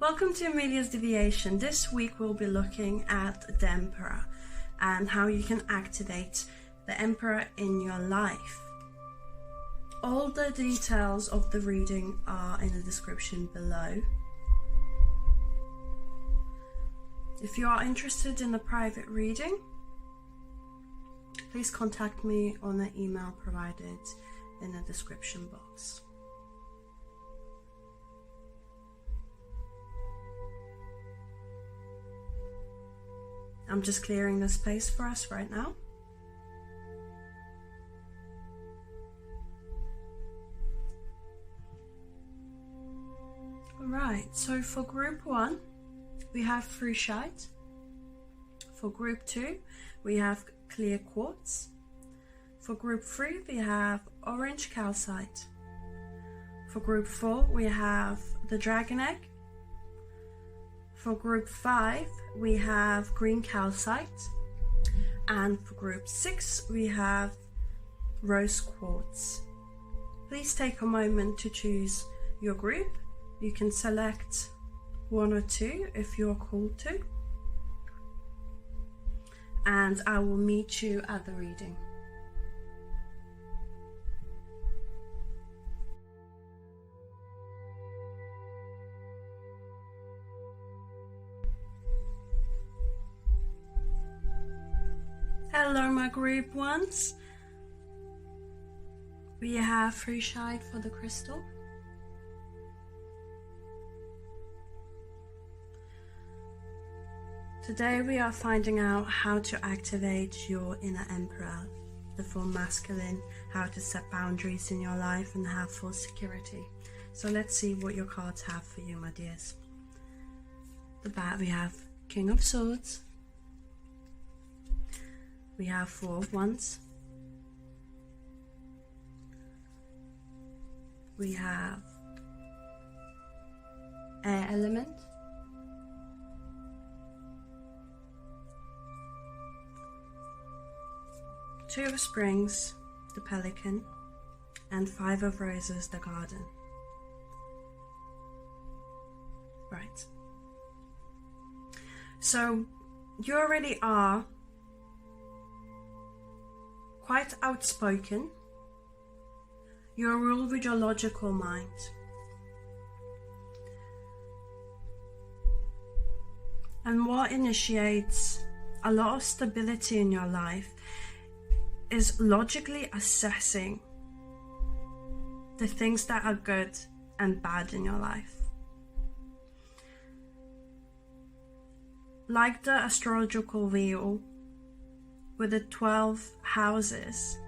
Welcome to Emilija's Deviation. This week we'll be looking at the Emperor and how you can activate the Emperor in your life. All the details of the reading are in the description below. If you are interested in a private reading, please contact me on the email provided in the description box. I'm just clearing the space for us right now. Alright, so for group 1, we have Frushite. For group 2, we have clear Quartz. For group 3, we have orange Calcite. For group 4, we have the dragon egg. For group 5, we have green Calcite. And for group 6, we have rose Quartz. Please take a moment to choose your group. You can select 1 or 2 if you're called to. And I will meet you at the reading. Hello my group ones. We have Frushite for the crystal. Today we are finding out how to activate your inner Emperor, the full masculine, how to set boundaries in your life and have full security. So let's see what your cards have for you, my dears. The back we have King of Swords. We have 4 of Wands. We have Air Element. Two of Springs, the Pelican, and 5 of Roses, the Garden. Right. So you already are quite outspoken. You're ruled with your logical mind. And what initiates a lot of stability in your life is logically assessing the things that are good and bad in your life. Like the astrological wheel with the 12 houses,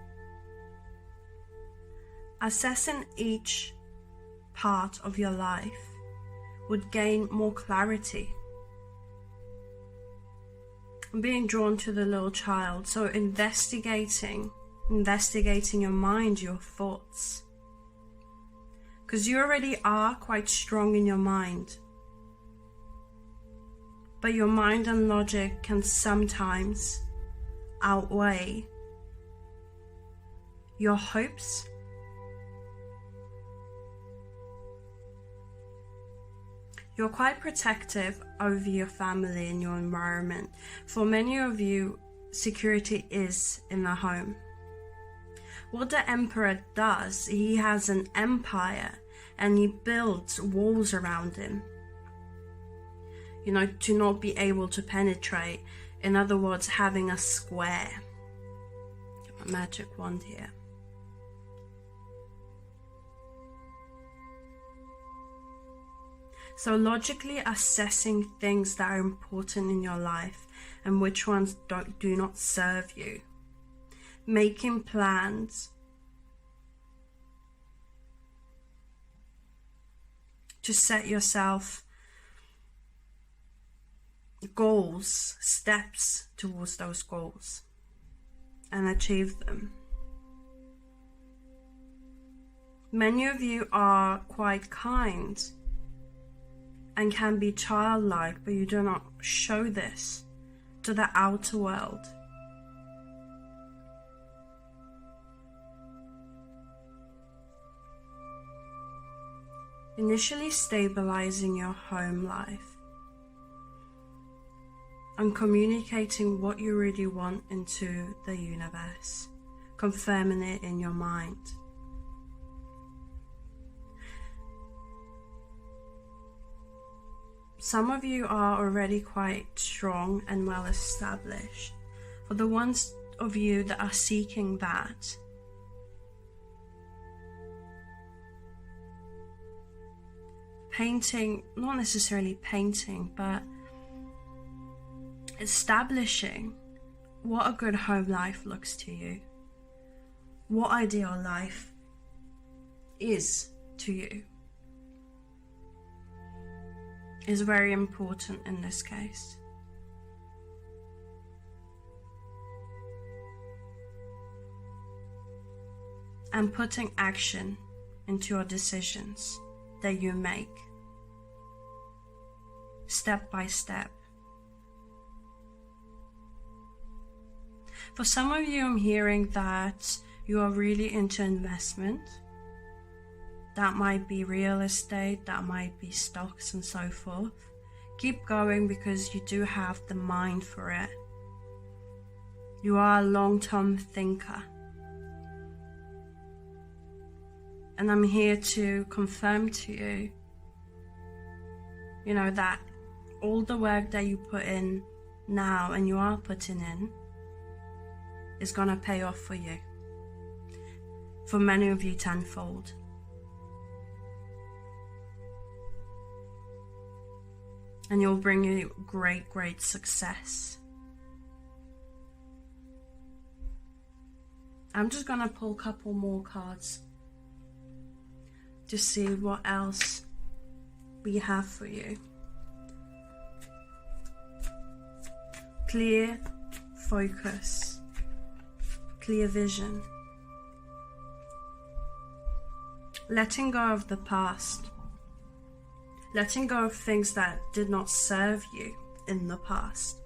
assessing each part of your life would gain more clarity. Being drawn to the little child, so investigating your mind, your thoughts, because you already are quite strong in your mind, but your mind and logic can sometimes outweigh your hopes You're quite protective over your family and your environment. For many of you, security is in the home. What the Emperor does, he has an empire and he builds walls around him, to not be able to penetrate. In other words, having a square. Get my magic wand here. So logically assessing things that are important in your life and which ones do not serve you. Making plans to set yourself goals, steps towards those goals and achieve them. Many of you are quite kind and can be childlike, but you do not show this to the outer world. initially stabilizing your home life and communicating what you really want into the universe, confirming it in your mind. Some of you are already quite strong and well established. For the ones of you that are seeking that, painting, not necessarily painting, but establishing what a good home life looks to you, what ideal life is to you, is very important in this case. And putting action into your decisions that you make, step by step. For some of you, I'm hearing that you are really into investment. That might be real estate, that might be stocks and so forth. Keep going, because you do have the mind for it. You are a long-term thinker. And I'm here to confirm to you, that all the work that you put in now and you are putting in is gonna pay off for you. For many of you, tenfold. And you'll bring you great, great success. I'm just gonna pull a couple more cards to see what else we have for you. Clear focus, clear vision. Letting go of the past. Letting go of things that did not serve you in the past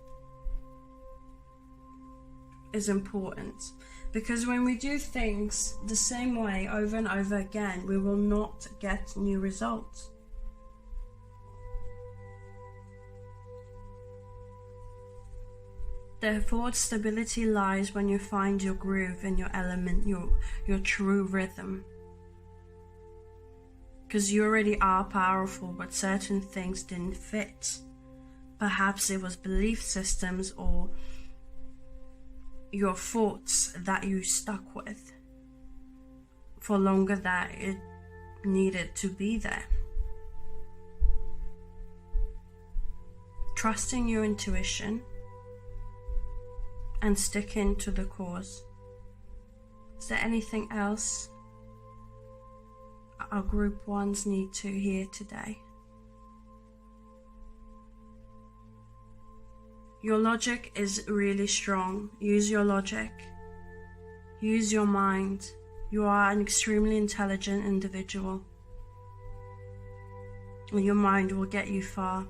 is important, because when we do things the same way over and over again, we will not get new results. Therefore, stability lies when you find your groove and your element, your true rhythm. Because you already are powerful, but certain things didn't fit. Perhaps it was belief systems or your thoughts that you stuck with for longer than it needed to be there. Trusting your intuition and sticking to the cause. Is there anything else our group ones need to hear today? Your logic is really strong. Use your logic. Use your mind. You are an extremely intelligent individual. And your mind will get you far.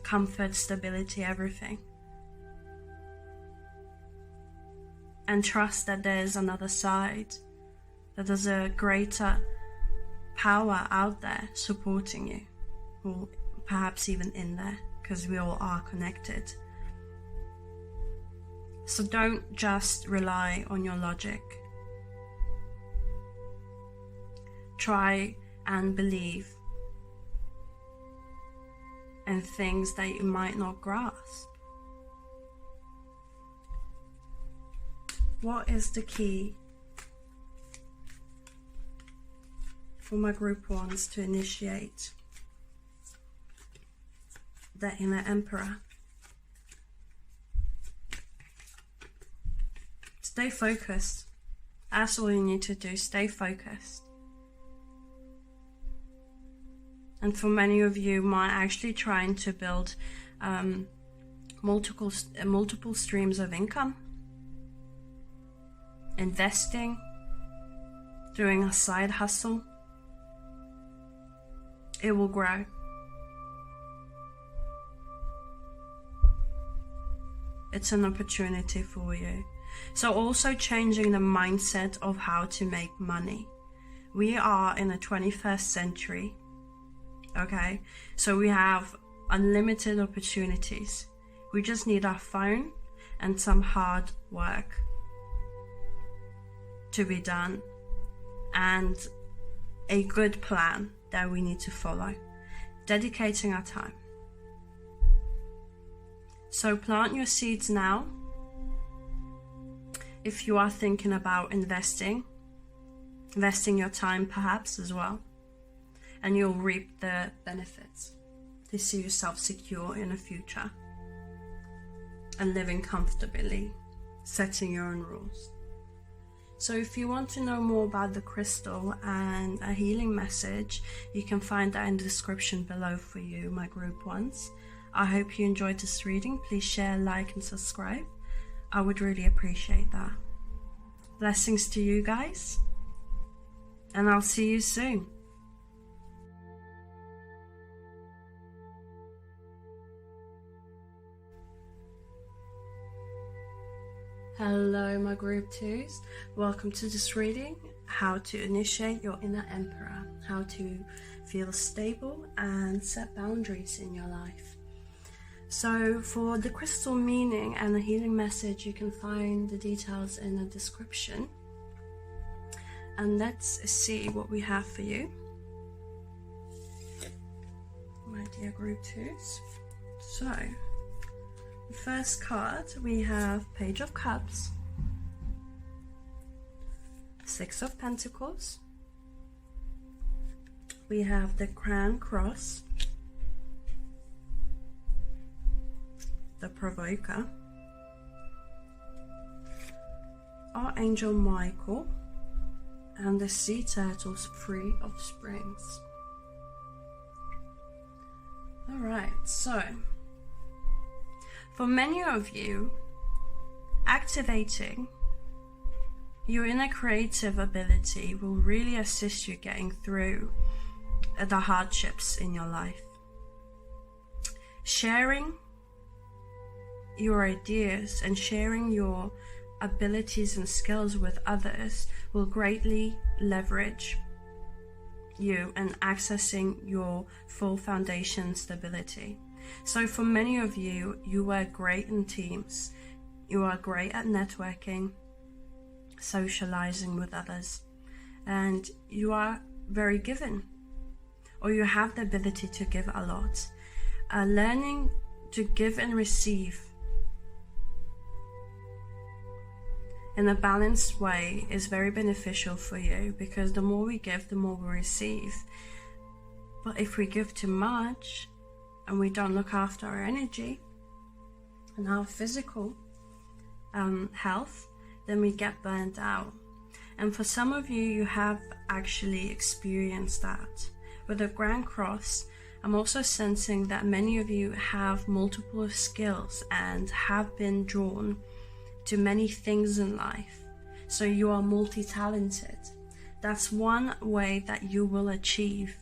Comfort, stability, everything. And trust that there's another side, that there's a greater power out there supporting you, or perhaps even in there, because we all are connected. So don't just rely on your logic. Try and believe in things that you might not grasp. What is the key for my group ones to initiate the inner emperor? Stay focused. That's all you need to do. Stay focused. And for many of you, might actually trying to build multiple streams of income, investing, doing a side hustle. It will grow. It's an opportunity for you. So also changing the mindset of how to make money. We are in the 21st century. okay? So we have unlimited opportunities. We just need our phone and some hard work to be done, and a good plan that we need to follow, dedicating our time. So plant your seeds now. If you are thinking about investing your time perhaps as well, and you'll reap the benefits to see yourself secure in the future and living comfortably, setting your own rules. So if you want to know more about the crystal and a healing message, you can find that in the description below for you, my group ones. I hope you enjoyed this reading. Please share, like and subscribe. I would really appreciate that. Blessings to you guys, and I'll see you soon. Hello my group 2s, welcome to this reading, how to initiate your inner emperor, how to feel stable and set boundaries in your life. So for the crystal meaning and the healing message, you can find the details in the description. And let's see what we have for you, my dear group 2s. So the first card, we have Page of Cups, Six of Pentacles, we have the Crown Cross, the Provoker, Archangel Michael, and the Sea Turtle's Three of Springs. Alright, so for many of you, activating your inner creative ability will really assist you getting through the hardships in your life. Sharing your ideas and sharing your abilities and skills with others will greatly leverage you and accessing your full foundation stability. So for many of you, you are great in teams, you are great at networking, socializing with others, and you are very giving, or you have the ability to give a lot. Learning to give and receive in a balanced way is very beneficial for you, because the more we give, the more we receive. But if we give too much and we don't look after our energy and our physical health, then we get burnt out. And for some of you, you have actually experienced that. With the Grand Cross, I'm also sensing that many of you have multiple skills and have been drawn to many things in life. So you are multi-talented. That's one way that you will achieve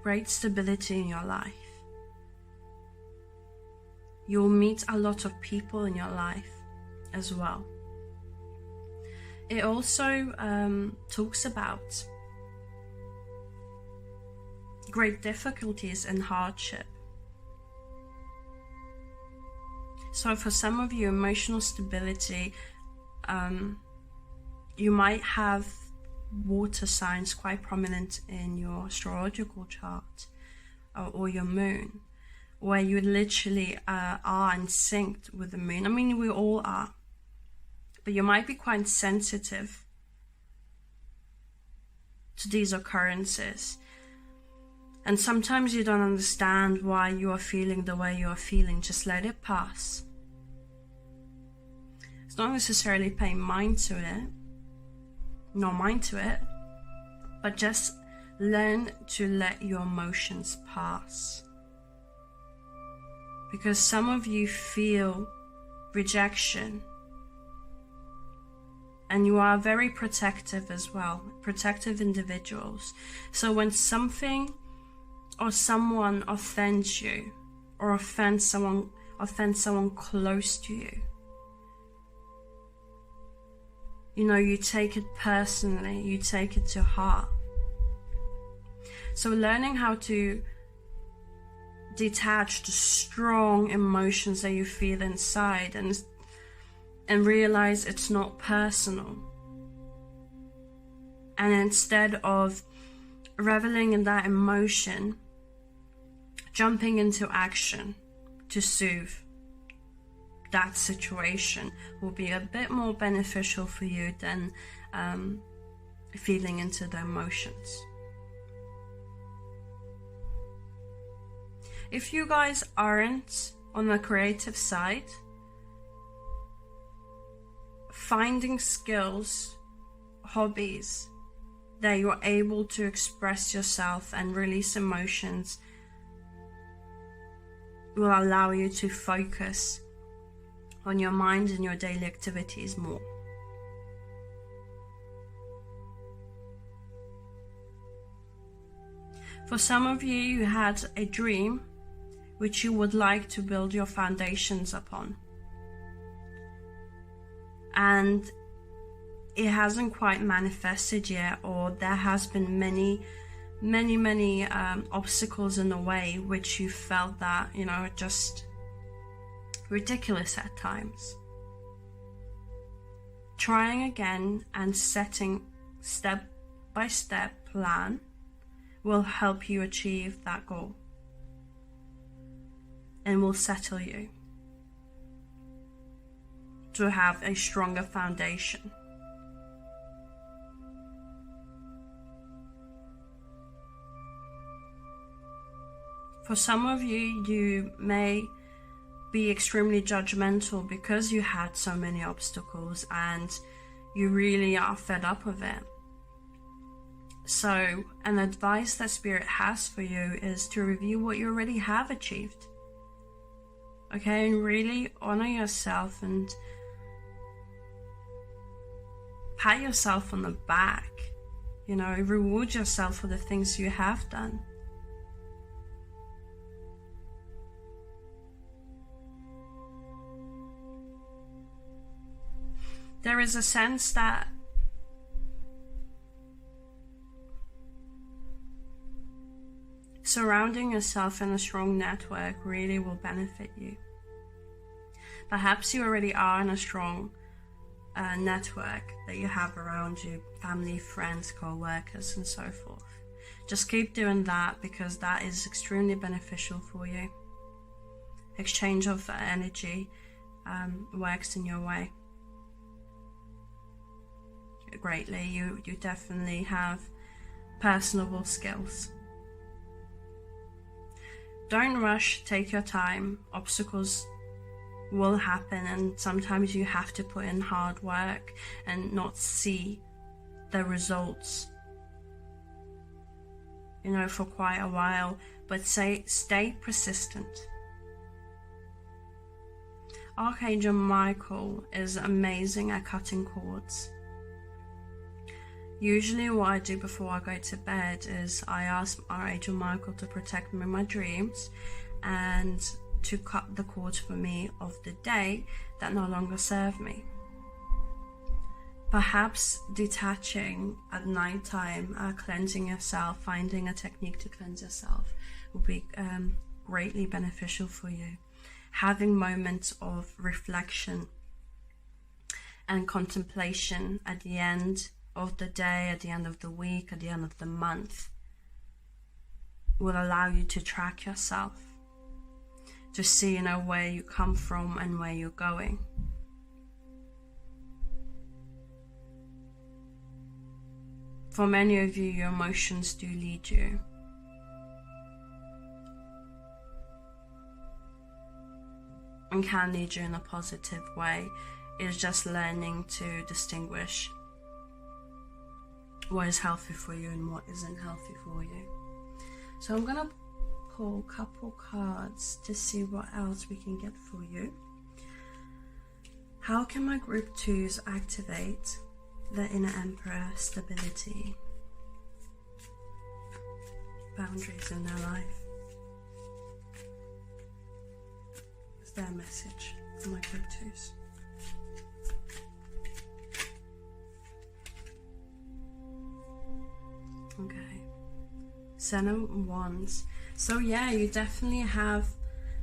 great stability in your life. You'll meet a lot of people in your life as well. It also talks about great difficulties and hardship. So for some of you, emotional stability, you might have water signs quite prominent in your astrological chart, or your moon, where you literally are in sync with the moon. I mean, we all are, but you might be quite sensitive to these occurrences. And sometimes you don't understand why you are feeling the way you are feeling. Just let it pass. It's not necessarily paying mind to it, but just learn to let your emotions pass. Because some of you feel rejection, and you are very protective as well, protective individuals. So when something or someone offends you, or offends someone close to you, you know, you take it personally, you take it to heart. So learning how to detach the strong emotions that you feel inside and realize it's not personal. And instead of reveling in that emotion, jumping into action to soothe that situation will be a bit more beneficial for you than feeling into the emotions. If you guys aren't on the creative side, finding skills, hobbies that you're able to express yourself and release emotions will allow you to focus on your mind and your daily activities more. For some of you, you had a dream which you would like to build your foundations upon, and it hasn't quite manifested yet, or there has been many obstacles in the way, which you felt that, just ridiculous at times. Trying again and setting step-by-step plan will help you achieve that goal and will settle you to have a stronger foundation. For some of you, you may be extremely judgmental because you had so many obstacles and you really are fed up with it. So, an advice that Spirit has for you is to review what you already have achieved. Okay, and really honor yourself and pat yourself on the back. Reward yourself for the things you have done. There is a sense that surrounding yourself in a strong network really will benefit you. Perhaps you already are in a strong network that you have around you, family, friends, co-workers, and so forth. Just keep doing that, because that is extremely beneficial for you. Exchange of energy works in your way greatly. You definitely have personable skills. Don't rush, take your time. Obstacles will happen, and sometimes you have to put in hard work and not see the results, for quite a while, but stay persistent. Archangel Michael is amazing at cutting cords. Usually what I do before I go to bed is I ask Archangel Michael to protect me in my dreams and to cut the cords for me of the day that no longer serve me. Perhaps detaching at nighttime, cleansing yourself, finding a technique to cleanse yourself will be greatly beneficial for you. Having moments of reflection and contemplation at the end of the day, at the end of the week, at the end of the month will allow you to track yourself, to see where you come from and where you're going. For many of you, your emotions do lead you. And can lead you in a positive way. It's just learning to distinguish what is healthy for you and what isn't healthy for you. So I'm gonna pull a couple cards to see what else we can get for you. How can my group 2s activate the inner Emperor stability, boundaries in their life? Is there a message for my group 2s? Okay. Ten of Wands. So yeah, you definitely have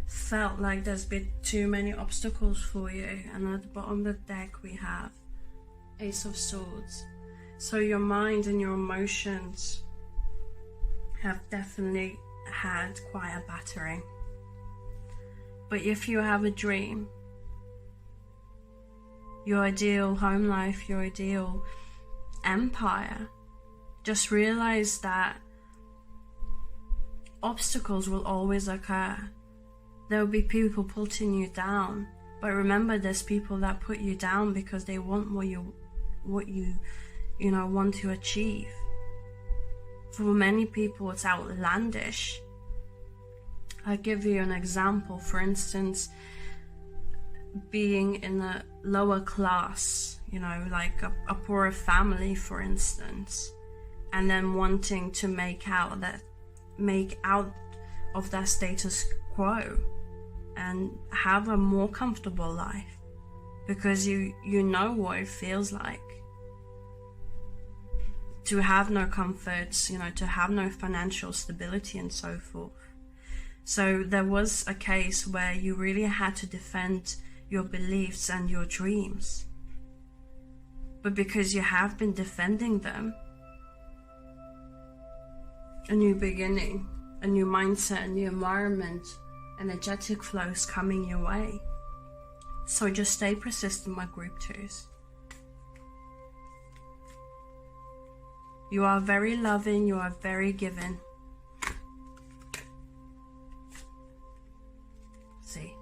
felt like there's been too many obstacles for you. And at the bottom of the deck we have Ace of Swords. So your mind and your emotions have definitely had quite a battering. But if you have a dream, your ideal home life, your ideal empire, just realize that obstacles will always occur. There will be people putting you down, but remember, there's people that put you down because they want what you want to achieve. For many people, it's outlandish. I'll give you an example. For instance, being in a lower class, like a poorer family, for instance, and then wanting to make out of that status quo and have a more comfortable life, because you know what it feels like to have no comforts, to have no financial stability and so forth. So there was a case where you really had to defend your beliefs and your dreams. But because you have been defending them, a new beginning, a new mindset, a new environment, energetic flows coming your way. So just stay persistent, my group twos. You are very loving, you are very giving. See,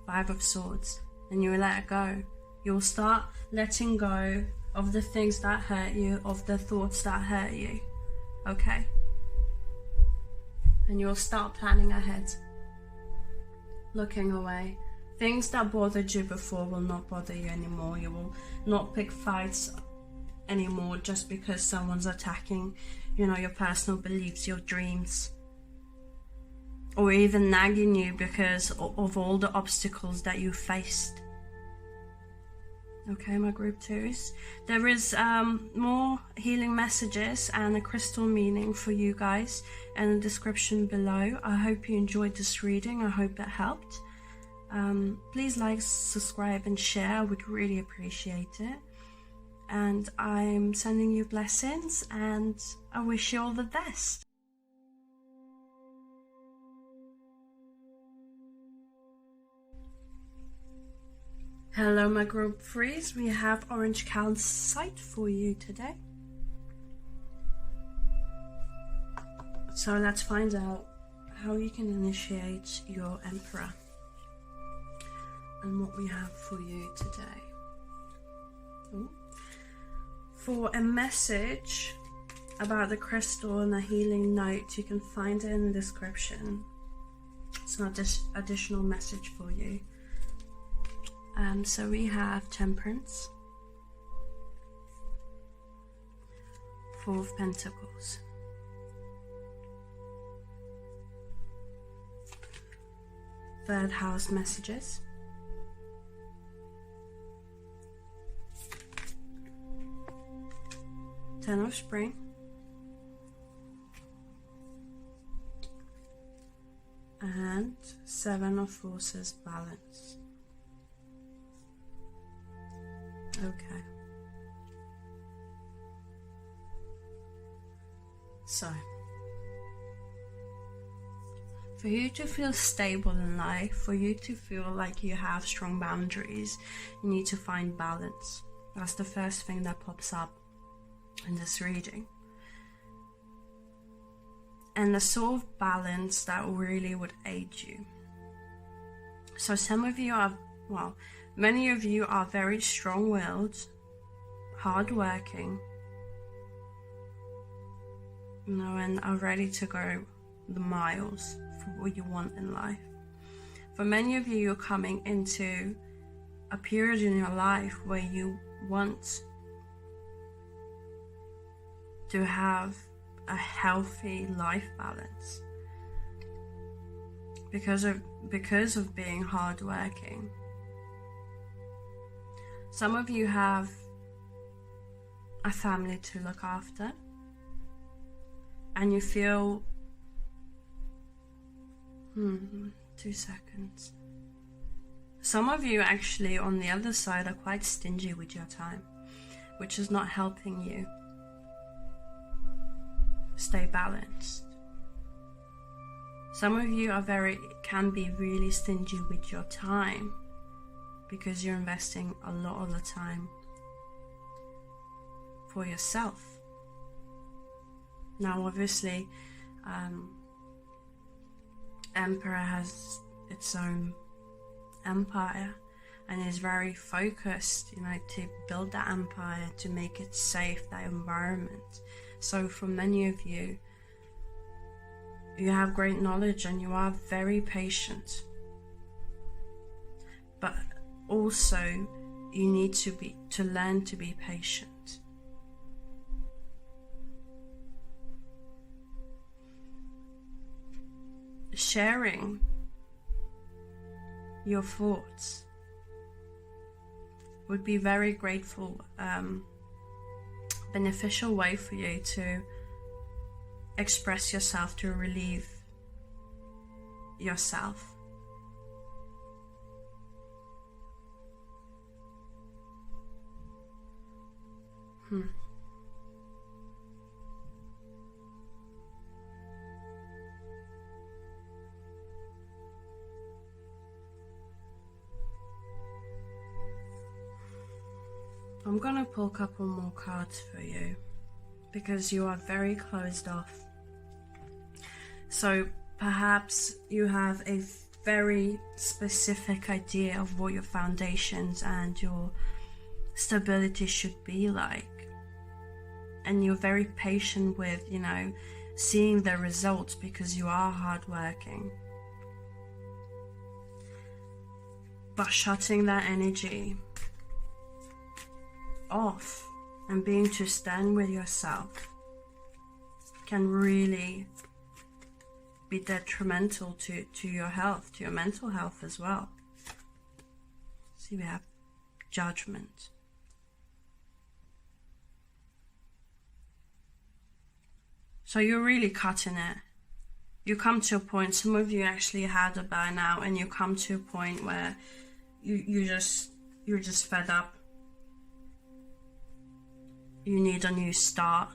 Five of Swords, and you will let it go. You'll start letting go of the things that hurt you, of the thoughts that hurt you, okay? And you'll start planning ahead, looking away. Things that bothered you before will not bother you anymore. You will not pick fights anymore just because someone's attacking, your personal beliefs, your dreams, or even nagging you because of all the obstacles that you faced. Okay, my group twos. There is more healing messages and a crystal meaning for you guys in the description below. I hope you enjoyed this reading. I hope it helped. Please like, subscribe and share. I would really appreciate it. And I'm sending you blessings, and I wish you all the best. Hello, my group threes. We have orange calcite for you today. So let's find out how you can initiate your emperor and what we have for you today. Ooh. For a message about the crystal and a healing note, you can find it in the description. It's not this additional message for you. So we have Temperance, Four of Pentacles, third house messages, Ten of Spring, and Seven of Forces balance. Okay. So, for you to feel stable in life, for you to feel like you have strong boundaries, you need to find balance. That's the first thing that pops up in this reading. And the sort of balance that really would aid you. So some of you are, many of you are very strong-willed, hard-working, and are ready to go the miles for what you want in life. For many of you, you're coming into a period in your life where you want to have a healthy life balance because of being hardworking. Some of you have a family to look after, and you feel 2 seconds. Some of you actually on the other side are quite stingy with your time, which is not helping you stay balanced. Some of you can be really stingy with your time because you're investing a lot of the time for yourself. Now obviously Emperor has its own empire and is very focused, to build that empire, to make it safe, that environment. So for many of you, you have great knowledge and you are very patient, but also you need to learn to be patient. Sharing your thoughts would be very grateful, beneficial way for you to express yourself, to relieve yourself. I'm gonna pull a couple more cards for you because you are very closed off. So perhaps you have a very specific idea of what your foundations and your stability should be like, and you're very patient with seeing the results because you are hardworking. But shutting that energy off and being too stern with yourself can really be detrimental to your health, to your mental health as well. See, we have judgment. So you're really cutting it. You come to a point, some of you actually had a burnout, and you come to a point where you're just fed up. You need a new start.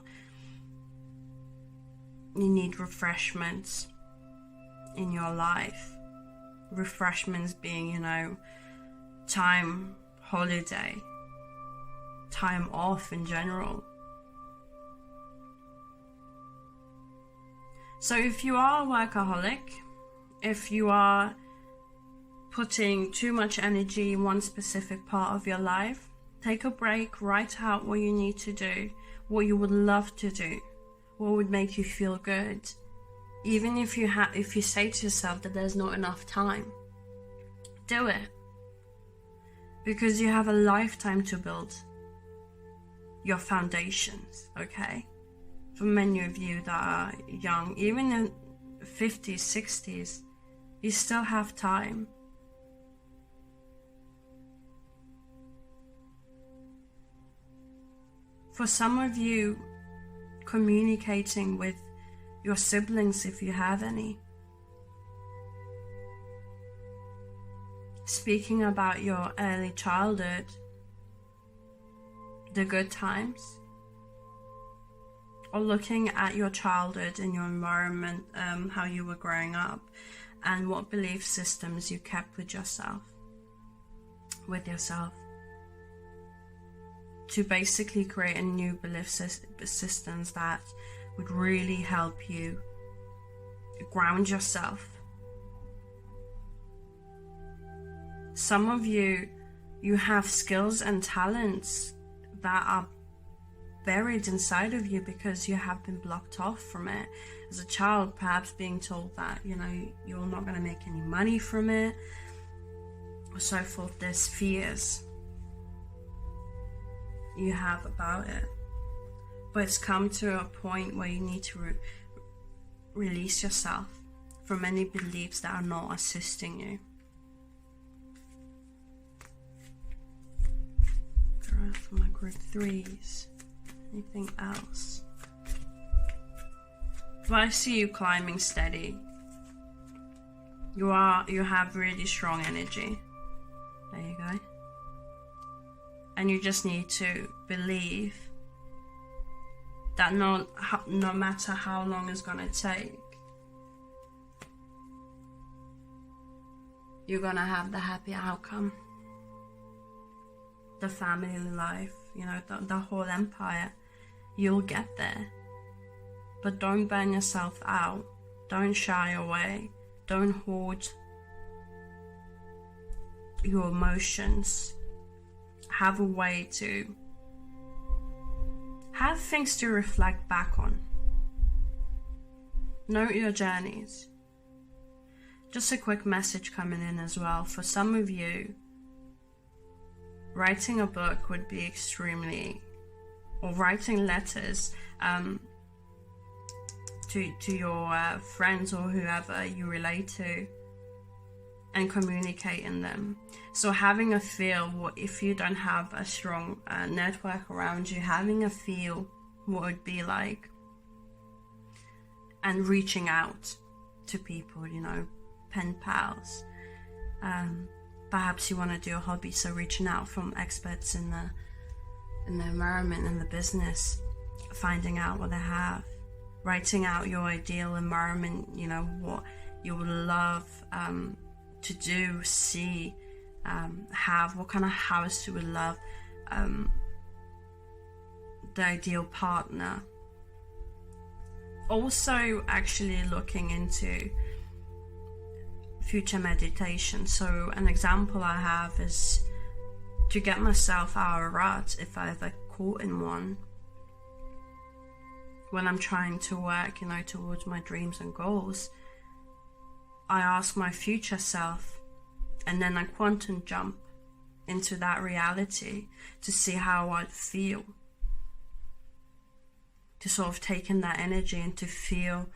You need refreshments in your life. Refreshments being, time, holiday, time off in general. So if you are a workaholic, if you are putting too much energy in one specific part of your life, take a break, write out what you need to do, what you would love to do, what would make you feel good. Even if you say to yourself that there's not enough time, do it. Because you have a lifetime to build your foundations, okay? For many of you that are young, even in 50s, 60s, you still have time. For some of you, communicating with your siblings, if you have any, speaking about your early childhood, the good times, or looking at your childhood and your environment, how you were growing up, and what belief systems you kept with yourself. To basically create a new belief systems that would really help you ground yourself. Some of you have skills and talents that are buried inside of you because you have been blocked off from it. As a child, perhaps being told that, you're not going to make any money from it, or so forth. There's fears you have about it, but it's come to a point where you need to release yourself from any beliefs that are not assisting you. For my group 3s, anything else? If I see you climbing steady, you have really strong energy. There you go. And you just need to believe that no matter how long it's gonna take, you're gonna have the happy outcome. The family life, you know, the whole empire. You'll get there. But don't burn yourself out. Don't shy away. Don't hoard your emotions. Have a way to have things to reflect back on. Note your journeys. Just a quick message coming in as well. For some of you, writing a book would be extremely, or writing letters to your friends or whoever you relate to, and communicating them. So having a feel, if you don't have a strong network around you, having a feel what it would be like, and reaching out to people, you know, pen pals. Perhaps you want to do a hobby, so reaching out from experts in the environment and the business, finding out what they have, writing out your ideal environment, you know, what you would love to do, see, have, what kind of house you would love, the ideal partner. Also actually looking into future meditation. So an example I have is to get myself out of a rut, if I ever caught in one, when I'm trying to work, you know, towards my dreams and goals, I ask my future self, and then I quantum jump into that reality to see how I'd feel, to sort of take in that energy and to feel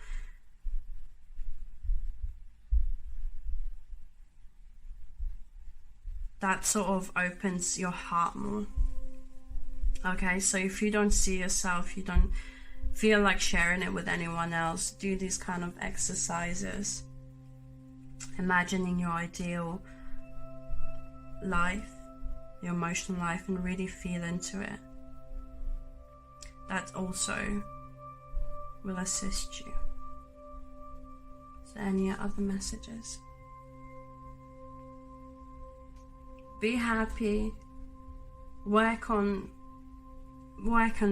that sort of opens your heart more. Okay, so if you don't see yourself, you don't feel like sharing it with anyone else, do these kind of exercises, imagining your ideal life, your emotional life, and really feel into it. That also will assist you. Is there any other messages? Be happy. Work on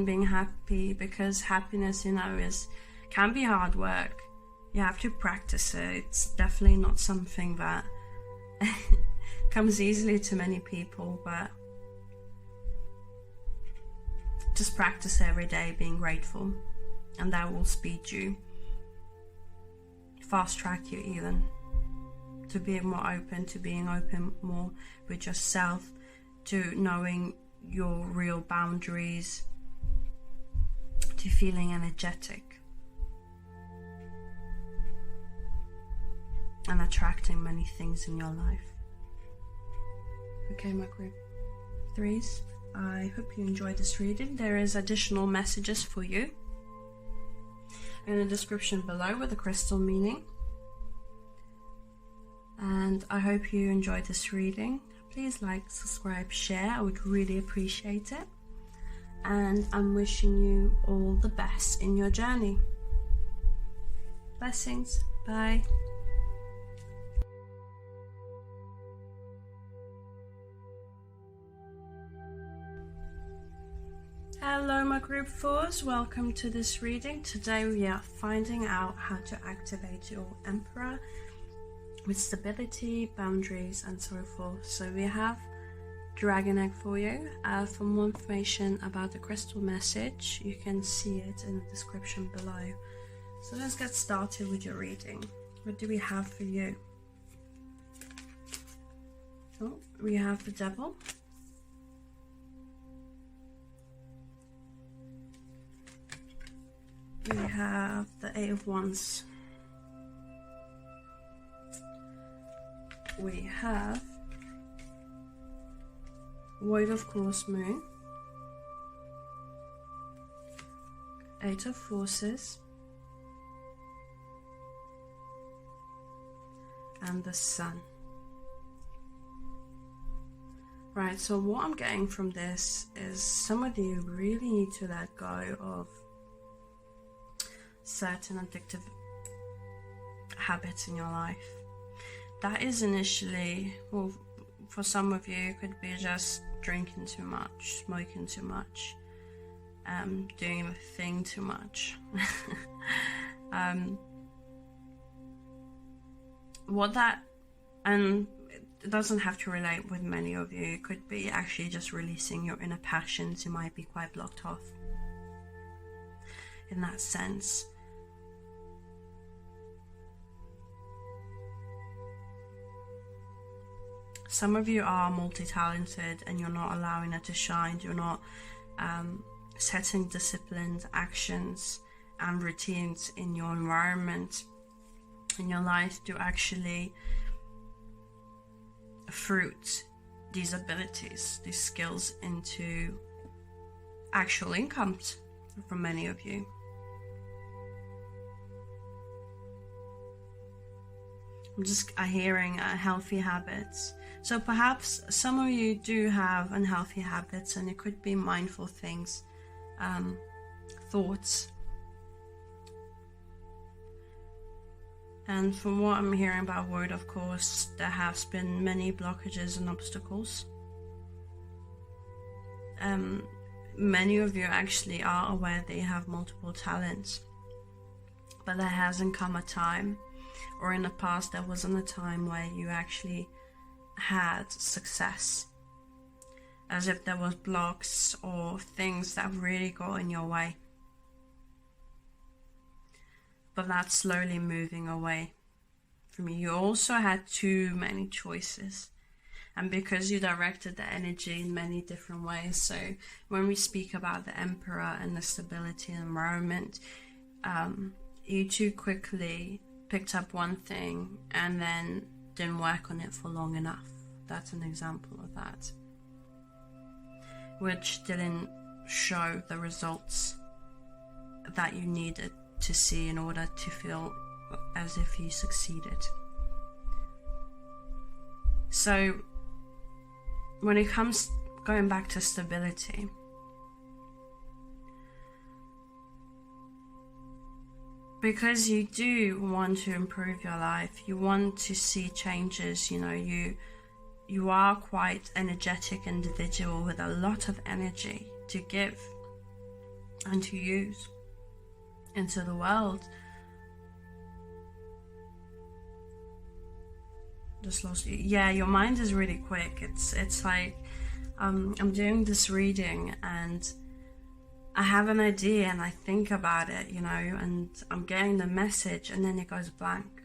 being happy, because happiness, you know, can be hard work. You have to practice it. It's definitely not something that comes easily to many people, but just practice every day being grateful, and that will speed you, fast track you even, to being more open, to being open more with yourself, to knowing your real boundaries, to feeling energetic and attracting many things in your life. Okay, my group 3s, I hope you enjoyed this reading. There is additional messages for you in the description below with the crystal meaning, and I hope you enjoyed this reading. Please like, subscribe, share. I would really appreciate it. And I'm wishing you all the best in your journey. Blessings. Bye. Hello, my group 4s. Welcome to this reading. Today we are finding out how to activate your Emperor with stability, boundaries, and so forth. So we have dragon egg for you. For more information about the crystal message, you can see it in the description below. So let's get started with your reading. What do we have for you? Oh, we have the devil. We have the 8 of Wands. We have Void of Course Moon, 8 of Forces, and the Sun. Right, so what I'm getting from this is some of you really need to let go of certain addictive habits in your life. That is initially, well, for some of you, it could be just drinking too much, smoking too much, doing the thing too much. And it doesn't have to relate with many of you. It could be actually just releasing your inner passions. You might be quite blocked off in that sense. Some of you are multi-talented and you're not allowing it to shine. You're not setting disciplined actions and routines in your environment, in your life, to actually fruit these abilities, these skills into actual incomes for many of you. I'm hearing healthy habits. So perhaps some of you do have unhealthy habits, and it could be mindful things, thoughts. And from what I'm hearing about Word, of course, there has been many blockages and obstacles. Many of you actually are aware that you have multiple talents, but there hasn't come a time, or in the past there wasn't a time where you actually had success, as if there was blocks or things that really got in your way. But that's slowly moving away from you. You also had too many choices, and because you directed the energy in many different ways. So when we speak about the Emperor and the stability environment, you too quickly picked up one thing and then didn't work on it for long enough. That's an example of that, which didn't show the results that you needed to see in order to feel as if you succeeded. So when it comes going back to stability, because you do want to improve your life, you want to see changes, you are quite energetic individual with a lot of energy to give and to use into the world. Just lost you. Yeah, your mind is really quick. It's like I'm doing this reading and I have an idea and I think about it, and I'm getting the message and then it goes blank.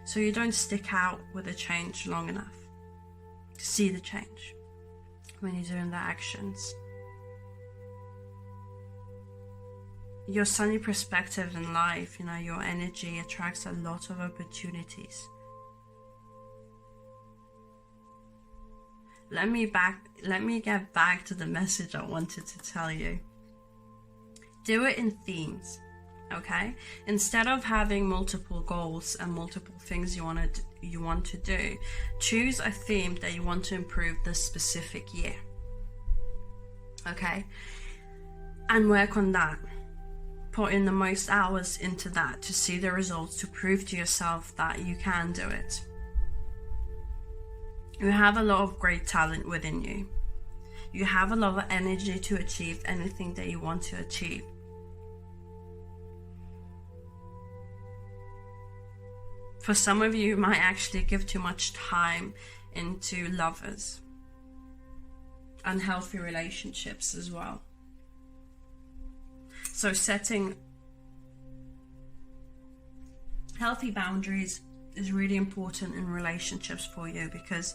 So you don't stick out with the change long enough to see the change when you're doing the actions. Your sunny perspective in life, your energy attracts a lot of opportunities. Let me get back to the message I wanted to tell you. Do it in themes, okay? Instead of having multiple goals and multiple things you want to do, choose a theme that you want to improve this specific year, okay? And work on that. Put in the most hours into that to see the results, to prove to yourself that you can do it. You have a lot of great talent within you. You have a lot of energy to achieve anything that you want to achieve. For some of you might actually give too much time into lovers, unhealthy relationships as well. So setting healthy boundaries is really important in relationships for you, because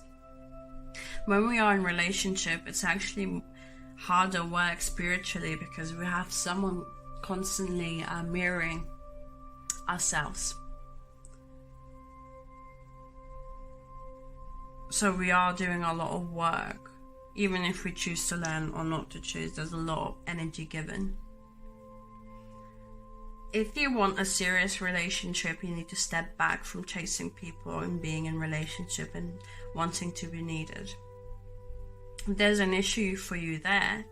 when we are in relationship, it's actually harder work spiritually, because we have someone constantly mirroring ourselves. So we are doing a lot of work, even if we choose to learn or not to choose. There's a lot of energy given. if you want a serious relationship, you need to step back from chasing people and being in relationship and wanting to be needed. If there's an issue for you there,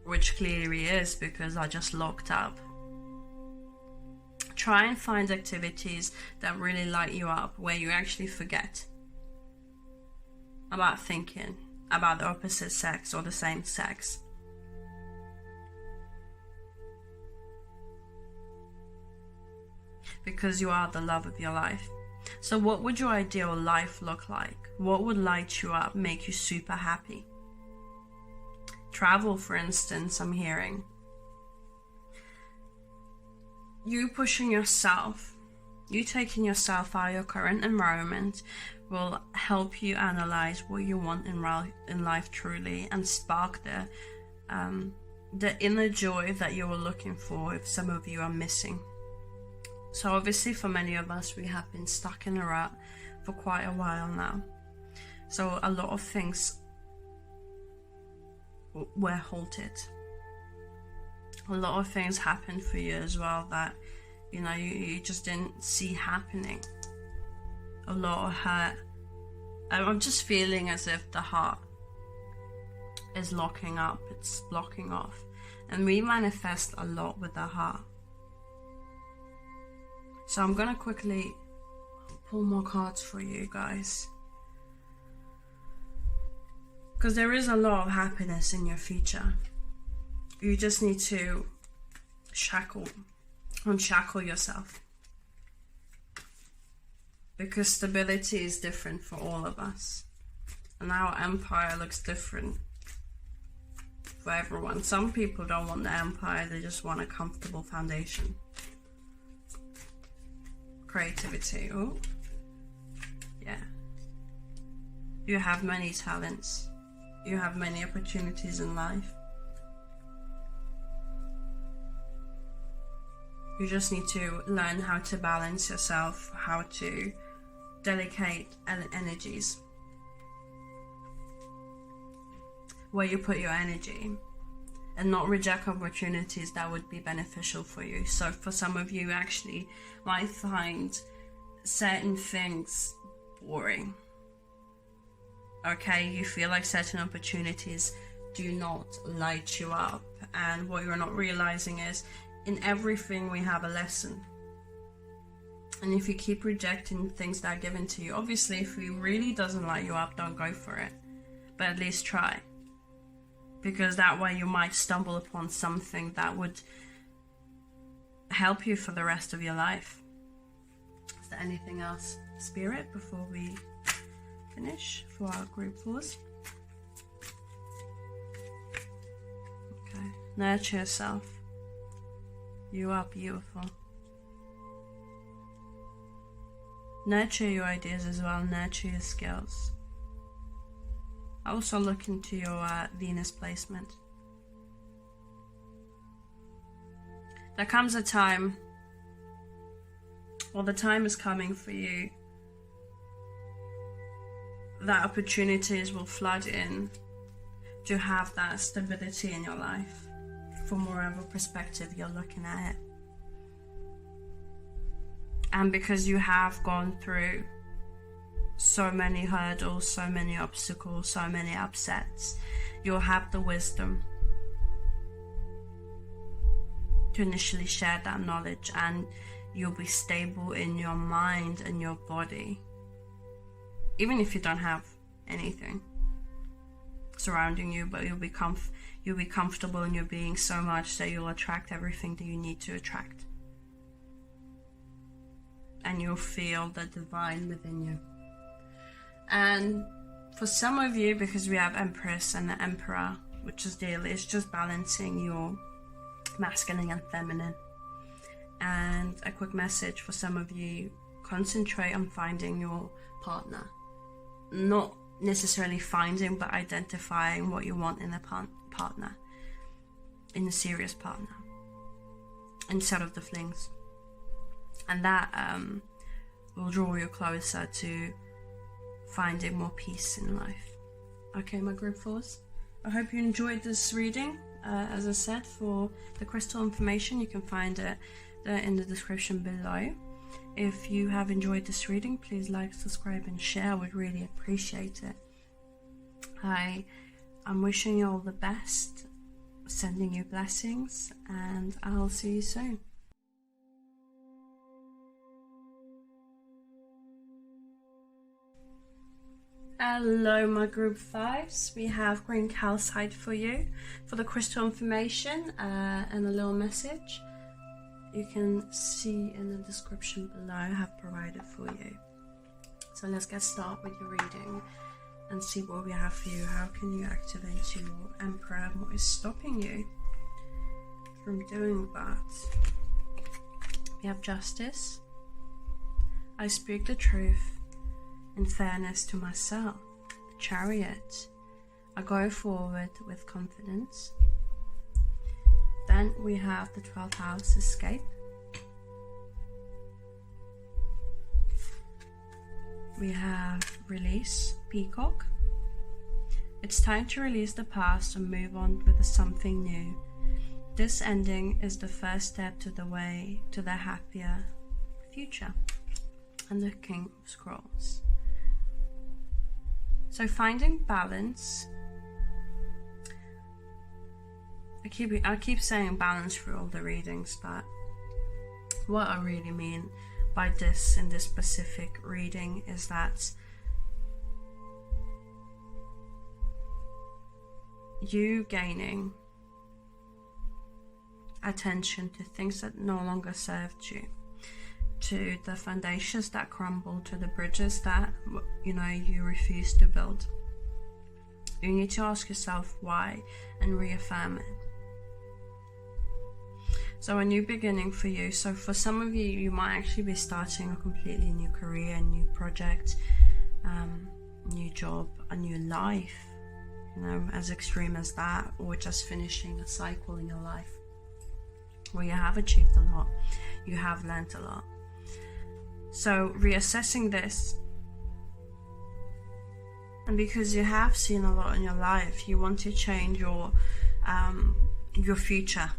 which clearly is because I just locked up, try and find activities that really light you up, where you actually forget about thinking about the opposite sex or the same sex. Because you are the love of your life. So what would your ideal life look like? What would light you up, make you super happy? Travel, for instance, I'm hearing. You pushing yourself, you taking yourself out of your current environment will help you analyze what you want in life truly, and spark the inner joy that you were looking for, if some of you are missing. So obviously for many of us, we have been stuck in a rut for quite a while now. So a lot of things were halted. A lot of things happened for you as well that, you know, you just didn't see happening. A lot of hurt. I'm just feeling as if the heart is locking up, it's blocking off. And we manifest a lot with the heart. So I'm gonna quickly pull more cards for you guys, because there is a lot of happiness in your future. You just need to unshackle yourself, because stability is different for all of us, and our empire looks different for everyone. Some people don't want the empire, they just want a comfortable foundation. Creativity. Oh, yeah. You have many talents. You have many opportunities in life. You just need to learn how to balance yourself, how to delegate energies, where you put your energy, and not reject opportunities that would be beneficial for you. So for some of you actually might find certain things boring. Okay, you feel like certain opportunities do not light you up, and what you're not realizing is in everything we have a lesson. And if you keep rejecting things that are given to you, obviously if it really doesn't light you up, don't go for it, but at least try. Because that way you might stumble upon something that would help you for the rest of your life. Is there anything else, Spirit, before we finish for our group pause? Okay. Nurture yourself. You are beautiful. Nurture your ideas as well. Nurture your skills. Also look into your Venus placement. There comes a time, or the time is coming for you, that opportunities will flood in to have that stability in your life from wherever perspective you're looking at it. And because you have gone through so many hurdles, so many obstacles, so many upsets, you'll have the wisdom to initially share that knowledge, and you'll be stable in your mind and your body, even if you don't have anything surrounding you, but you'll be comfortable in your being so much that you'll attract everything that you need to attract, and you'll feel the divine within you. And for some of you, because we have Empress and the Emperor, which is daily, it's just balancing your masculine and feminine. And a quick message for some of you: concentrate on finding your partner. Not necessarily finding, but identifying what you want in a partner, in a serious partner, instead of the flings. And that will draw you closer to finding more peace in life. Okay, my group fours, I hope you enjoyed this reading. As I said, for the crystal information, you can find it in the description below. If you have enjoyed this reading, please like, subscribe and share. I would really appreciate it. I'm wishing you all the best, sending you blessings, and I'll see you soon. Hello my group 5s, we have green calcite for you for the crystal information and a little message. You can see in the description below I have provided for you. So let's get started with your reading and see what we have for you. How can you activate your Emperor and what is stopping you from doing that? We have Justice. I speak the truth in fairness to myself. The Chariot. I go forward with confidence. Then we have the 12th house, Escape. We have Release, Peacock. It's time to release the past and move on with something new. This ending is the first step to the way to the happier future. And the King of Scrolls. So finding balance. I keep saying balance through all the readings, but what I really mean by this in this specific reading is that you gaining attention to things that no longer served you, to the foundations that crumble, to the bridges that you refuse to build. You need to ask yourself why and reaffirm it. So a new beginning for you. So for some of you, you might actually be starting a completely new career, a new project, new job, a new life, as extreme as that, or just finishing a cycle in your life where you have achieved a lot, you have learned a lot. So reassessing this, and because you have seen a lot in your life, you want to change your future.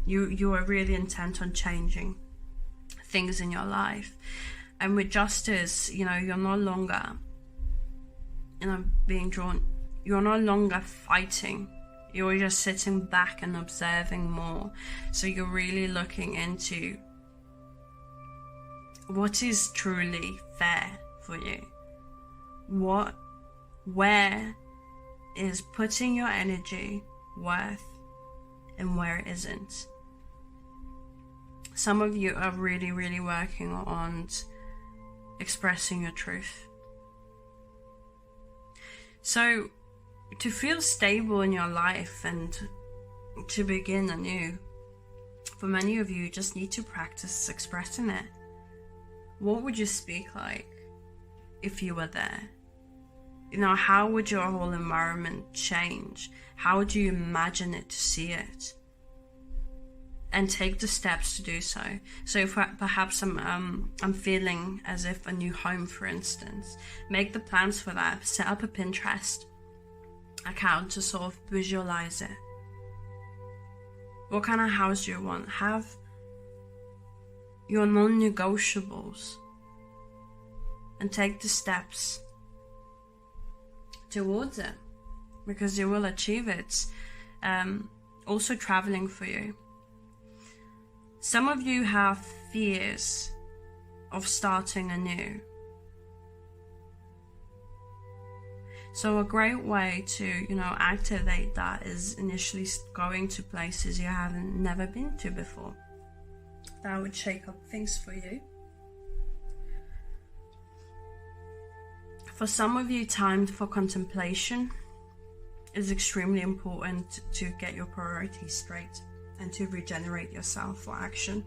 You are really intent on changing things in your life. And with Justice, you're no longer being drawn, you're no longer fighting, you're just sitting back and observing more. So you're really looking into what is truly fair for you, where is putting your energy worth and where it isn't. Some of you are really, really working on expressing your truth. So to feel stable in your life and to begin anew, for many of you, you just need to practice expressing it. What would you speak like if you were there? How would your whole environment change? How would you imagine it to see it? And take the steps to do so. So if perhaps I'm feeling as if a new home, for instance, make the plans for that. Set up a Pinterest account to sort of visualize it. What kind of house do you want? Have your non-negotiables and take the steps towards it, because you will achieve it. Also traveling for you. Some of you have fears of starting anew. So a great way to, activate that is initially going to places you haven't never been to before. That would shake up things for you. For some of you, time for contemplation is extremely important to get your priorities straight and to regenerate yourself for action.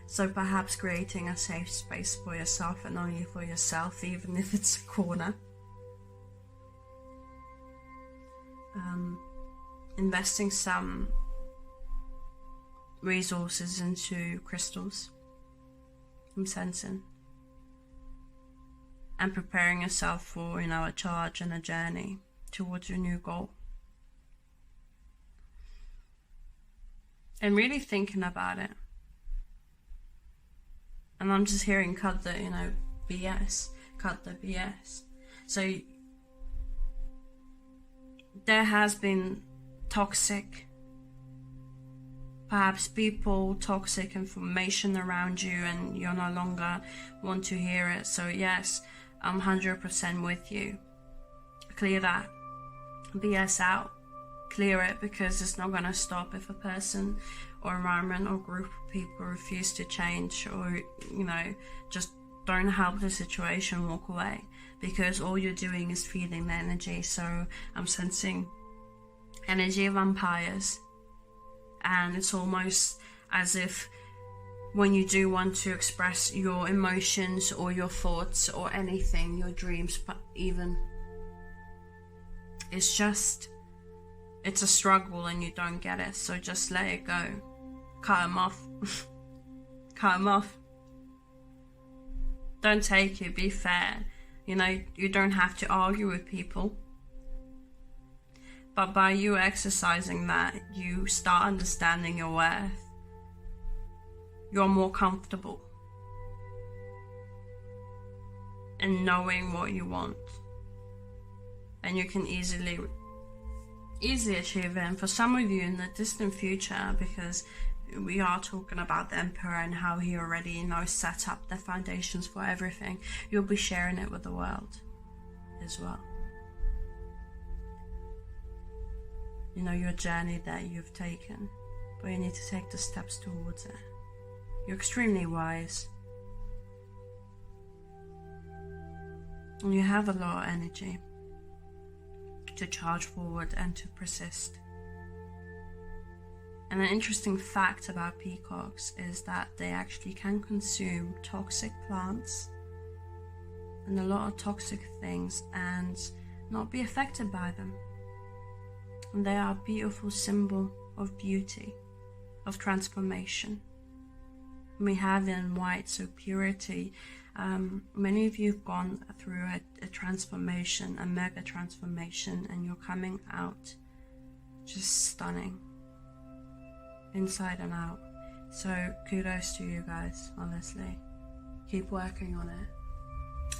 So perhaps creating a safe space for yourself, and only for yourself, even if it's a corner. Investing some resources into crystals, I'm sensing, and preparing yourself for a charge and a journey towards your new goal. and really thinking about it. And I'm just hearing cut the, BS. Cut the BS. So there has been toxic, perhaps people, toxic information around you, and you're no longer want to hear it. So yes, I'm 100% with you. Clear that BS out. Clear it, because it's not going to stop if a person or environment or group of people refuse to change, or just don't help the situation, walk away, because all you're doing is feeding the energy. So I'm sensing energy of vampires, and it's almost as if when you do want to express your emotions or your thoughts or anything, your dreams, but even, it's a struggle and you don't get it. So just let it go. Cut them off. Cut them off. Don't take it. Be fair. You don't have to argue with people. But by you exercising that, you start understanding your worth. You're more comfortable in knowing what you want. And you can easily achieve it. And for some of you in the distant future, because we are talking about the Emperor and how he already set up the foundations for everything, you'll be sharing it with the world as well. Your journey that you've taken, but you need to take the steps towards it. You're extremely wise, and you have a lot of energy to charge forward and to persist. And an interesting fact about peacocks is that they actually can consume toxic plants and a lot of toxic things and not be affected by them. And they are a beautiful symbol of beauty, of transformation. We have it in white, so purity. Many of you have gone through a transformation, a mega transformation, and you're coming out just stunning, inside and out. So kudos to you guys, honestly. Keep working on it.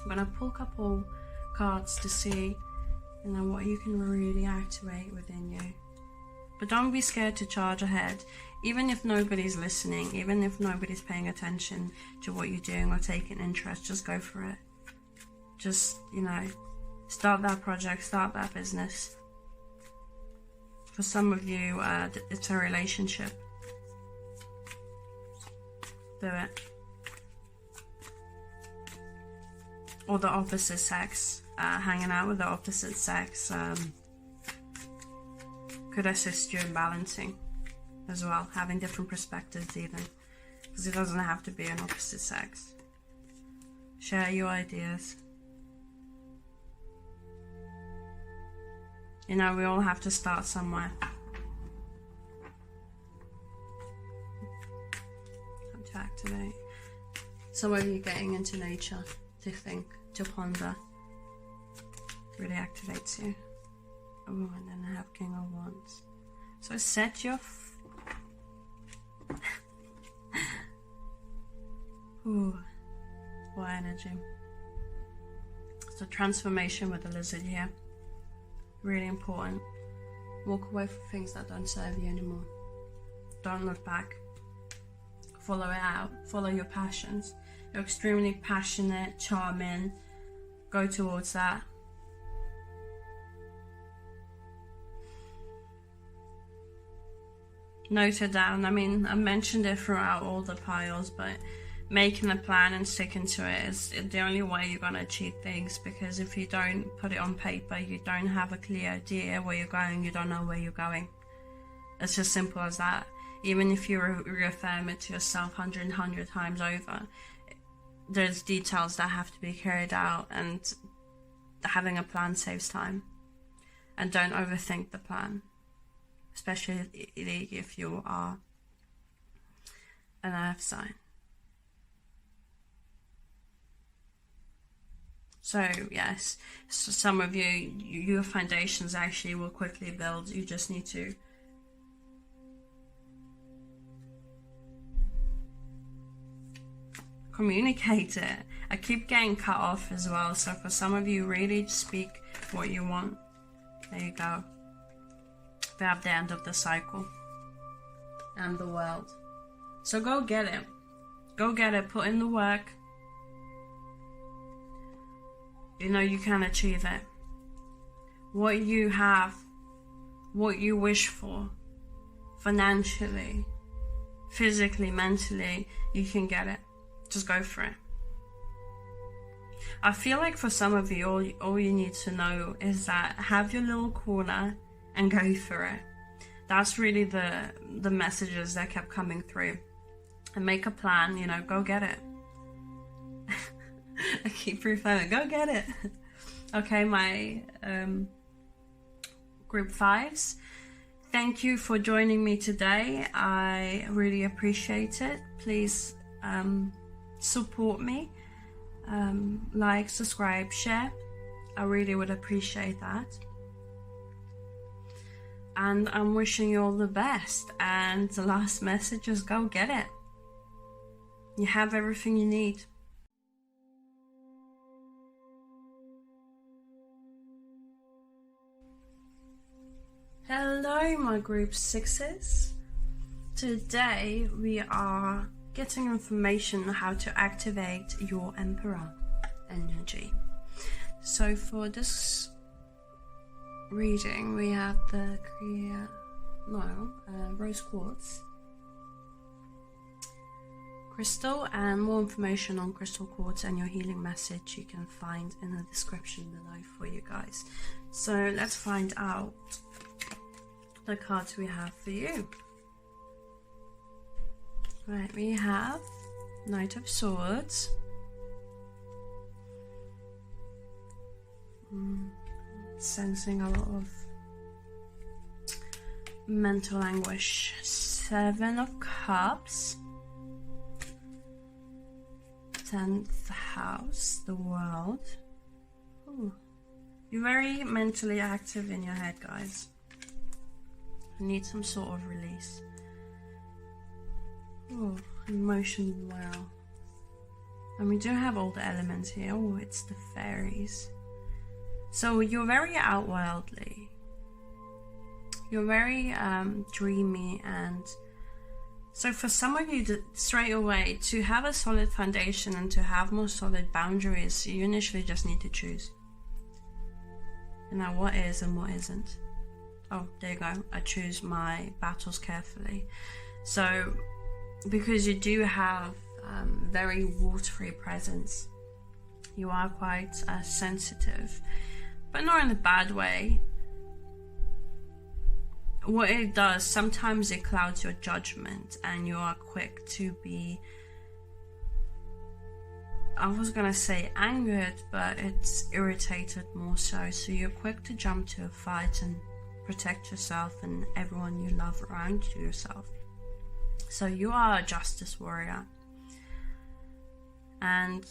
I'm gonna pull a couple cards to see what you can really activate within you. But don't be scared to charge ahead. Even if nobody's listening, even if nobody's paying attention to what you're doing or taking interest, just go for it. Just, start that project, start that business. For some of you, it's a relationship. Do it. Or the opposite sex. Hanging out with the opposite sex could assist you in balancing as well, having different perspectives even, because it doesn't have to be an opposite sex. Share your ideas. We all have to start somewhere. Time to activate. Some of you getting into nature to think, to ponder. Really activates you. Oh, and then I have King of Wands. So set your ooh, what energy. So transformation with the lizard here. Really important. Walk away from things that don't serve you anymore. Don't look back. Follow it out. Follow your passions. You're extremely passionate, charming. Go towards that. Note it down. I mentioned it throughout all the piles, but making a plan and sticking to it is the only way you're going to achieve things, because if you don't put it on paper, you don't have a clear idea where you're going, you don't know where you're going. It's just simple as that. Even if you reaffirm it to yourself 100 times over, there's details that have to be carried out, and having a plan saves time. And don't overthink the plan, especially if you are an earth sign. So yes, so some of you, your foundations actually will quickly build. You just need to communicate it. I keep getting cut off as well, so for some of you, really speak what you want. There you go. We have the end of the cycle and the world. So go get it. Go get it. Put in the work. You know you can achieve it. What you have, what you wish for, financially, physically, mentally, you can get it. Just go for it. I feel like for some of you, all you need to know is that have your little corner and go for it. That's really the messages that kept coming through. And make a plan, you know, go get it. I keep referring, go get it. Okay, my group 5s. Thank you for joining me today. I really appreciate it. Please support me. Like, subscribe, share. I really would appreciate that. And I'm wishing you all the best. And the last message is go get it. You have everything you need. Hello, my group 6s. Today we are getting information on how to activate your Emperor energy. So for this reading, we have the rose quartz crystal, and more information on crystal quartz and your healing message you can find in the description below for you guys. So let's find out the cards we have for you. Right, we have Knight of Swords, sensing a lot of mental anguish. 7 of Cups, 10th house, the world. Ooh. You're very mentally active in your head, guys. You need some sort of release. Oh, emotional well. And we do have all the elements here. Oh, it's the fairies. So you're very outworldly. You're very dreamy, and so for some of you, straight away, to have a solid foundation and to have more solid boundaries, you initially just need to choose. You know, what is and what isn't. Oh, there you go. I choose my battles carefully. So, because you do have very watery presence, you are quite sensitive, but not in a bad way. What it does, sometimes it clouds your judgment, and you are quick to be, I was gonna say angered, but it's irritated more so. So you're quick to jump to a fight and protect yourself and everyone you love around yourself. So you are a justice warrior, and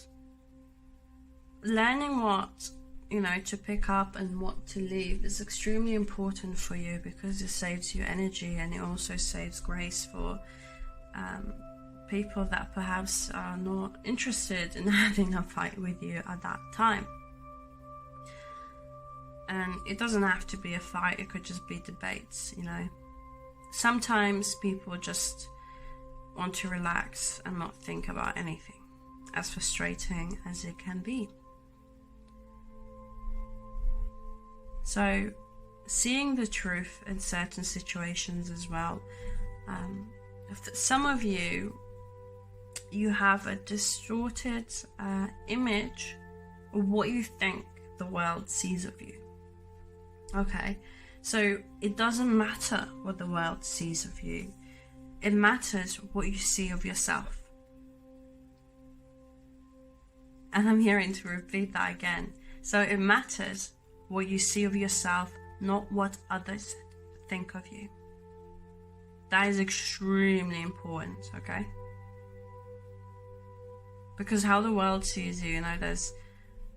learning what, you know, to pick up and what to leave is extremely important for you, because it saves you energy, and it also saves grace for people that perhaps are not interested in having a fight with you at that time. And it doesn't have to be a fight, it could just be debates, you know. Sometimes people just want to relax and not think about anything, as frustrating as it can be. So, seeing the truth in certain situations as well. Some of you have a distorted image of what you think the world sees of you. Okay, so it doesn't matter what the world sees of you. It matters what you see of yourself. And I'm hearing to repeat that again. So it matters what you see of yourself, not what others think of you. That is extremely important, okay? Because how the world sees you, you know,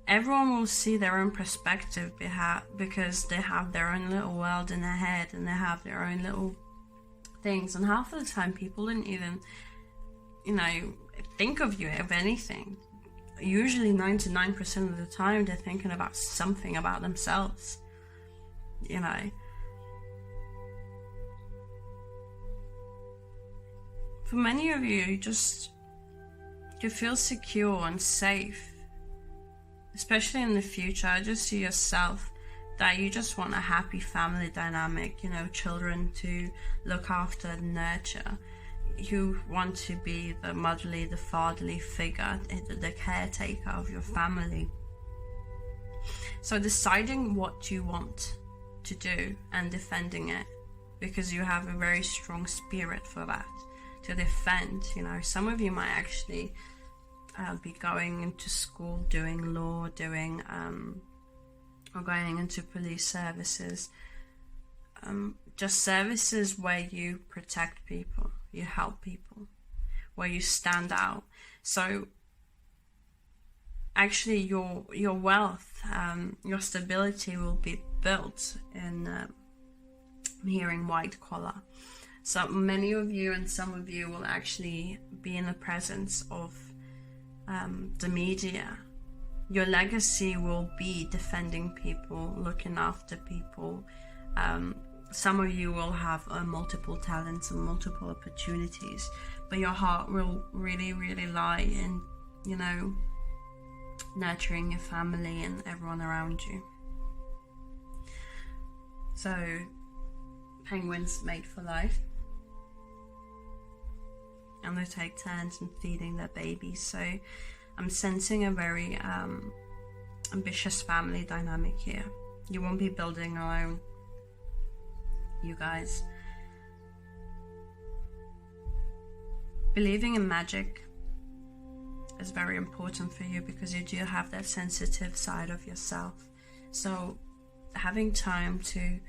everyone will see their own perspective because they have their own little world in their head, and they have their own little things. And half of the time people didn't even, you know, think of you, if anything. Usually 99% of the time they're thinking about something about themselves, you know. For many of you, you feel secure and safe, especially in the future. I just see yourself that you just want a happy family dynamic, you know, children to look after and nurture. You want to be the motherly, the fatherly figure, the caretaker of your family. So deciding what you want to do and defending it, because you have a very strong spirit for that, to defend. You know, some of you might actually be going into school, doing law, or going into police services, just services where you protect people, you help people, where you stand out. So actually your wealth, your stability will be built in, I'm hearing white collar. So many of you and some of you will actually be in the presence of the media. Your legacy will be defending people, looking after people. Some of you will have multiple talents and multiple opportunities, but your heart will really, really lie in, you know, nurturing your family and everyone around you. So, penguins mate for life, and they take turns in feeding their babies. So I'm sensing a very ambitious family dynamic here. You won't be building alone, you guys. Believing in magic is very important for you, because you do have that sensitive side of yourself. So having time to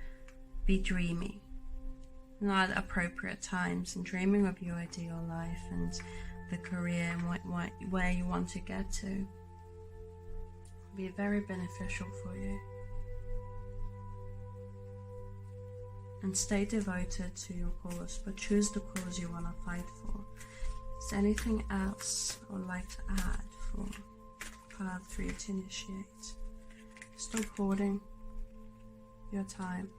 be dreamy, not at appropriate times, and dreaming of your ideal life and the career and where you want to get to, will be very beneficial for you. And stay devoted to your cause, but choose the cause you want to fight for. Is there anything else I would like to add for Path 3 to initiate? Stop hoarding your time,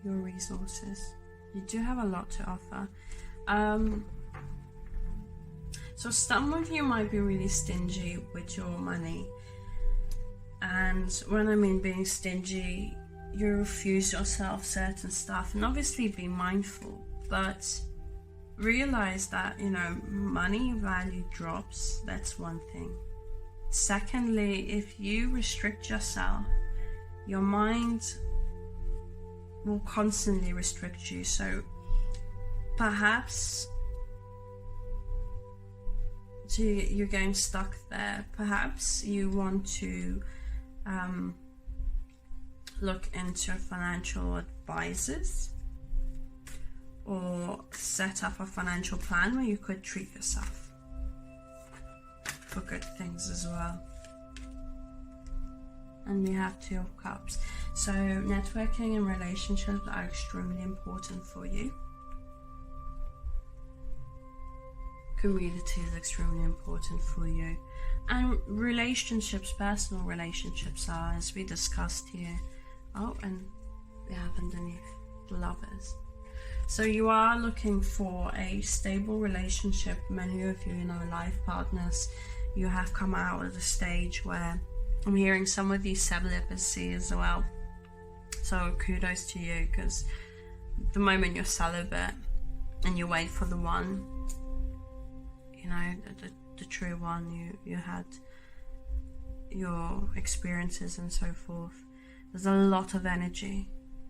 your resources. You do have a lot to offer. So some of you might be really stingy with your money. And when I mean being stingy, you refuse yourself certain stuff, and obviously be mindful, but realize that, you know, money value drops. That's one thing. Secondly, if you restrict yourself, your mind will constantly restrict you. So perhaps you're getting stuck there. Perhaps you want to look into financial advisors, or set up a financial plan where you could treat yourself for good things as well. And we have 2 of Cups. So networking and relationships are extremely important for you. Community is extremely important for you. And relationships, personal relationships are, as we discussed here. Oh, and we have underneath lovers. So you are looking for a stable relationship. Many of you, life partners, you have come out at a stage where I'm hearing some of these celibacy as well. So kudos to you, because the moment you're celibate and you wait for the one, the true one, you had your experiences and so forth. There's a lot of energy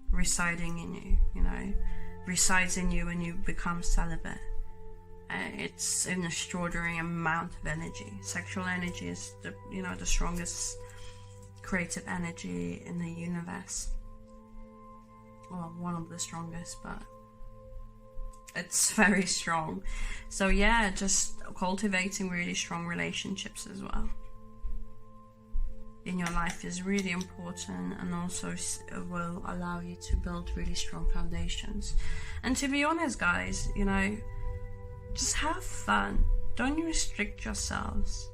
residing in you, resides in you when you become celibate. It's an extraordinary amount of energy. Sexual energy is the strongest creative energy in the universe. Well, one of the strongest, but it's very strong. So yeah, just cultivating really strong relationships as well in your life is really important, and also will allow you to build really strong foundations. And to be honest, guys, just have fun. don't restrict yourselves.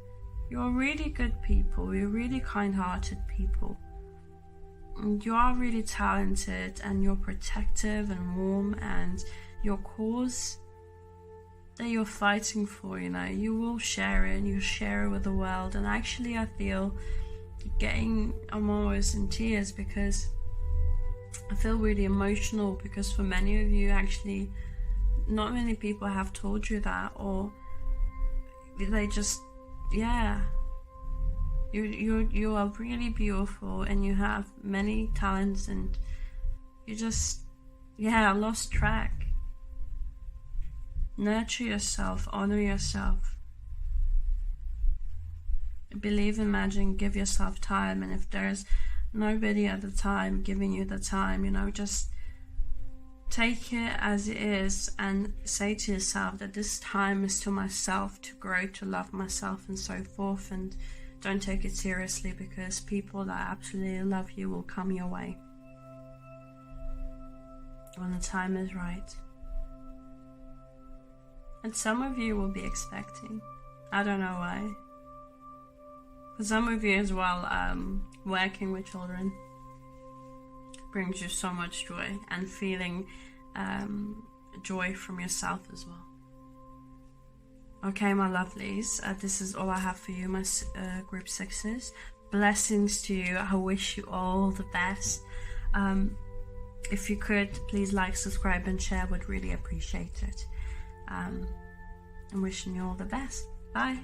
You're really good people. You're really kind-hearted people. And you are really talented, and you're protective and warm, and your cause that you're fighting for, you know, you will share it, and you share it with the world. And actually I feel I'm almost in tears, because I feel really emotional, because for many of you, actually not many people have told you that, or they just, yeah, you are really beautiful, and you have many talents, and you just, yeah, lost track. Nurture yourself, honor yourself, believe in magic, give yourself time. And if there's nobody at the time giving you the time, you know, just take it as it is, and say to yourself that this time is to myself, to grow, to love myself, and so forth. And don't take it seriously, because people that absolutely love you will come your way when the time is right. And some of you will be expecting. I don't know why. For some of you as well, working with children brings you so much joy, and feeling joy from yourself as well. Okay, my lovelies, this is all I have for you, my group 6s. Blessings to you. I wish you all the best. If you could, please like, subscribe, and share. Would really appreciate it. I'm wishing you all the best. Bye.